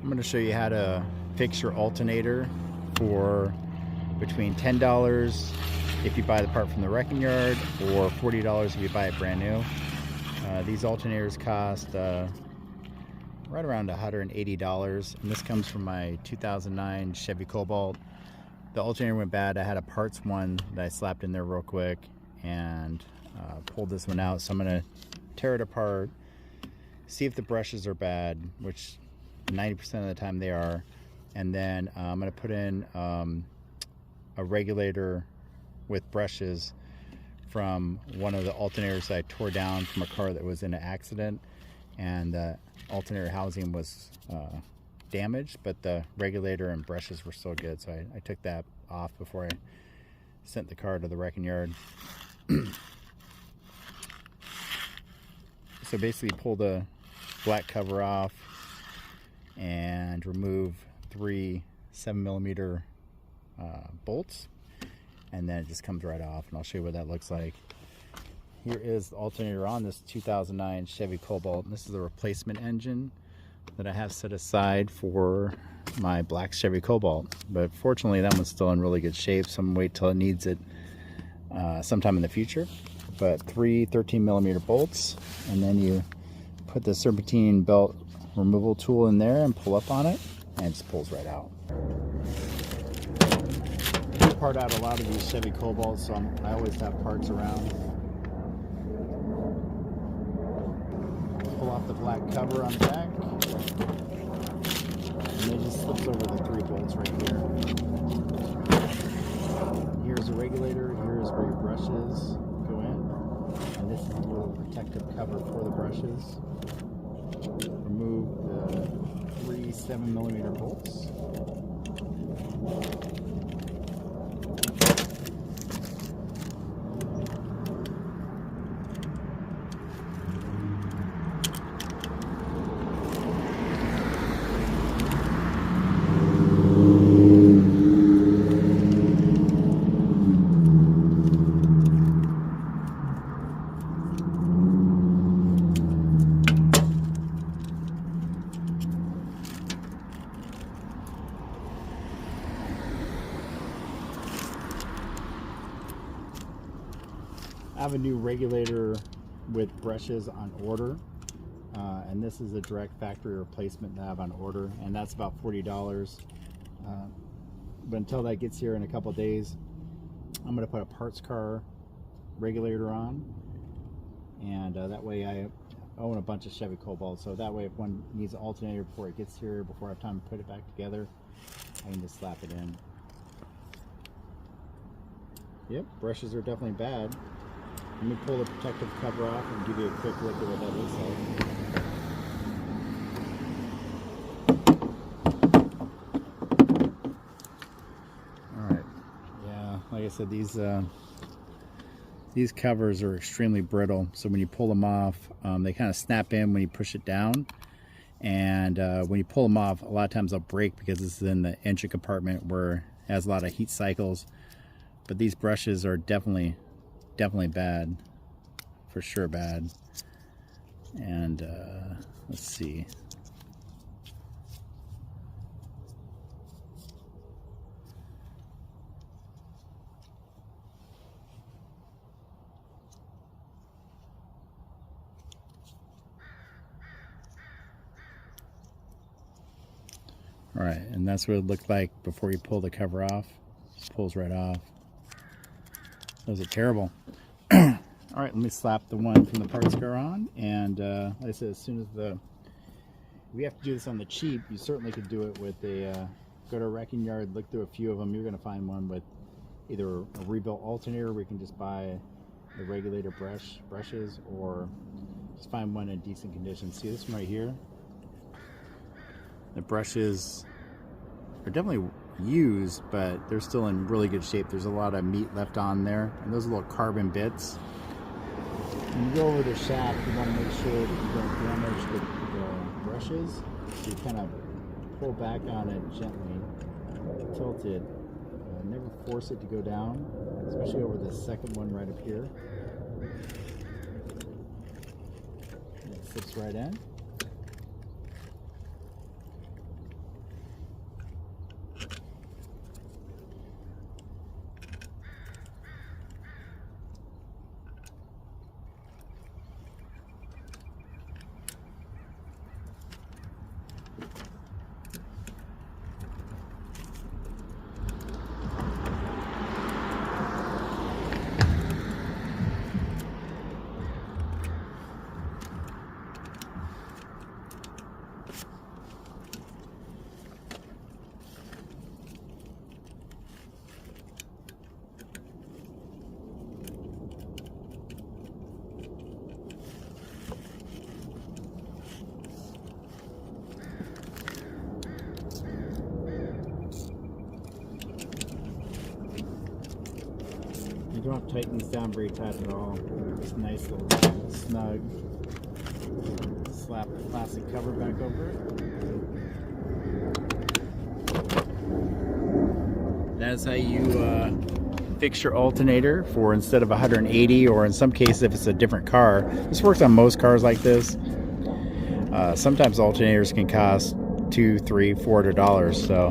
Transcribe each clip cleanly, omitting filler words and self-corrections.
I'm going to show you how to fix your alternator for between $10 if you buy the part from the wrecking yard or $40 if you buy it brand new. These alternators cost right around $180, and this comes from my 2009 Chevy Cobalt. The alternator went bad. I had a parts one that I slapped in there real quick and pulled this one out, so I'm going to tear it apart, see if the brushes are bad, which 90% of the time they are, and then I'm going to put in a regulator with brushes from one of the alternators that I tore down from a car that was in an accident, and the alternator housing was damaged, but the regulator and brushes were still good, so I took that off before I sent the car to the wrecking yard. So basically pull the black cover off and remove 3 7mm bolts, and then it just comes right off, and I'll show you what that looks like. Here is the alternator on this 2009 Chevy Cobalt, and this is the replacement engine that I have set aside for my black Chevy Cobalt, but fortunately that one's still in really good shape, so I'm gonna wait till it needs it sometime in the future. But 3 13mm bolts, and then you put the serpentine belt removal tool in there and pull up on it, and it just pulls right out. I part out a lot of these Chevy Cobalts, so I always have parts around. Pull off the black cover on the back, and it just slips over the 3 bolts right here. Here's a regulator, here's where your brushes go in, and this is a little protective cover for the brushes. Remove the 3 7mm bolts. I have a new regulator with brushes on order, and this is a direct factory replacement that I have on order, and that's about $40. But until that gets here in a couple days, I'm going to put a parts car regulator on, and that way I own a bunch of Chevy Cobalt, so that way if one needs an alternator before it gets here, before I have time to put it back together, I can just slap it in. Yep, brushes are definitely bad. Let me pull the protective cover off and give you a quick look at what that looks like. Alright, yeah, like I said, these covers are extremely brittle, so when you pull them off, they kind of snap in when you push it down, and when you pull them off, a lot of times they'll break because this is in the engine compartment where it has a lot of heat cycles. But these brushes are definitely bad, for sure bad. And let's see. All right, and that's what it looked like before you pull the cover off. Just pulls right off. Those are terrible. All right, let me slap the one from the parts car on, and like I said, as soon as we have to do this on the cheap, you certainly could do it with a go to a wrecking yard, look through a few of them. You're going to find one with either a rebuilt alternator where you can just buy the regulator brushes, or just find one in decent condition. See this one right here? The brushes are definitely used, but they're still in really good shape. There's a lot of meat left on there, and those are little carbon bits. When you go over the shaft, you want to make sure that you don't damage the brushes. So you kind of pull back on it gently, tilt it, never force it to go down, especially over the second one right up here. And it slips right in. don't have to tighten these down very tight at all. It's nice little snug. Slap the plastic cover back over it. That's how you fix your alternator for instead of 180, or in some cases if it's a different car. This works on most cars like this. Sometimes alternators can cost $200, $300, $400, so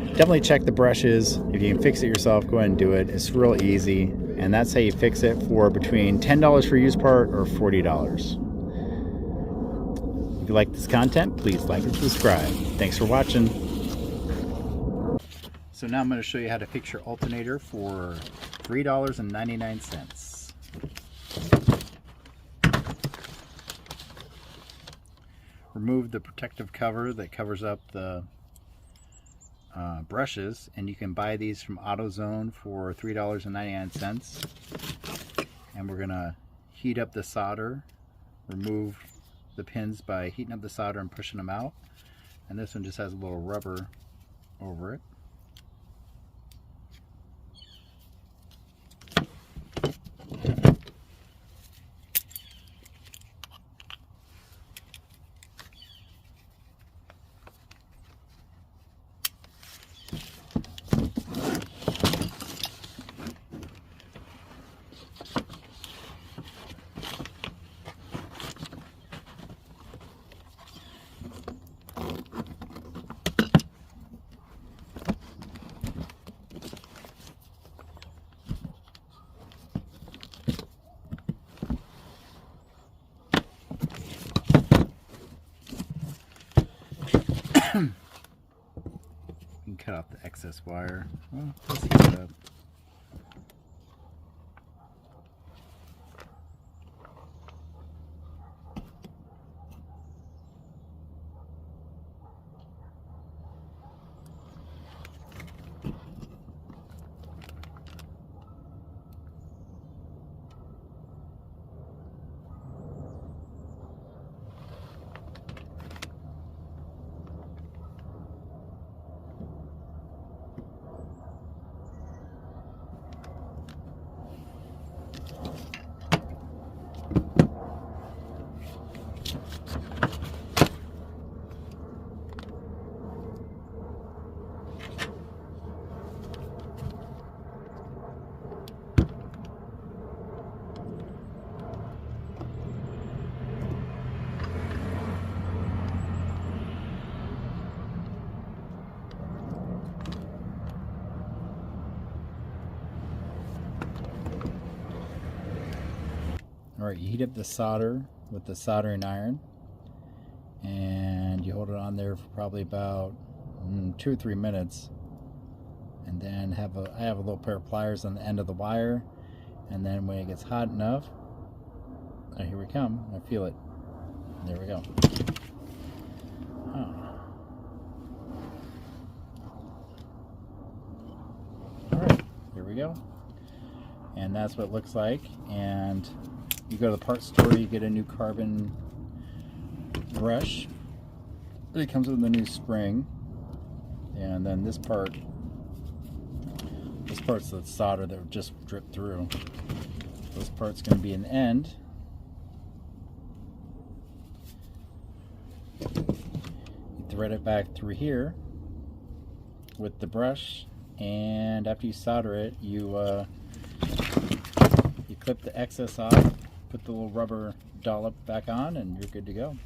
definitely check the brushes. If you can fix it yourself, go ahead and do it. It's real easy, and that's how you fix it for between $10 for a used part or $40. If you like this content, please like and subscribe. Thanks for watching. So now I'm going to show you how to fix your alternator for $3.99. Remove the protective cover that covers up the brushes, and you can buy these from AutoZone for $3.99. And we're going to heat up the solder, remove the pins by heating up the solder and pushing them out. And this one just has a little rubber over it. You can cut off the excess wire. Well, let's heat it up. Alright, you heat up the solder with the soldering iron, and you hold it on there for probably about 2 or 3 minutes, and then I have a little pair of pliers on the end of the wire, and then when it gets hot enough, here we come, I feel it, there we go. Alright, here we go, and that's what it looks like. And you go to the parts store, you get a new carbon brush. It comes with a new spring, and then this part's the solder that just dripped through. This part's going to be an end. You thread it back through here with the brush, and after you solder it, you clip the excess off, put the little rubber dollop back on, and you're good to go.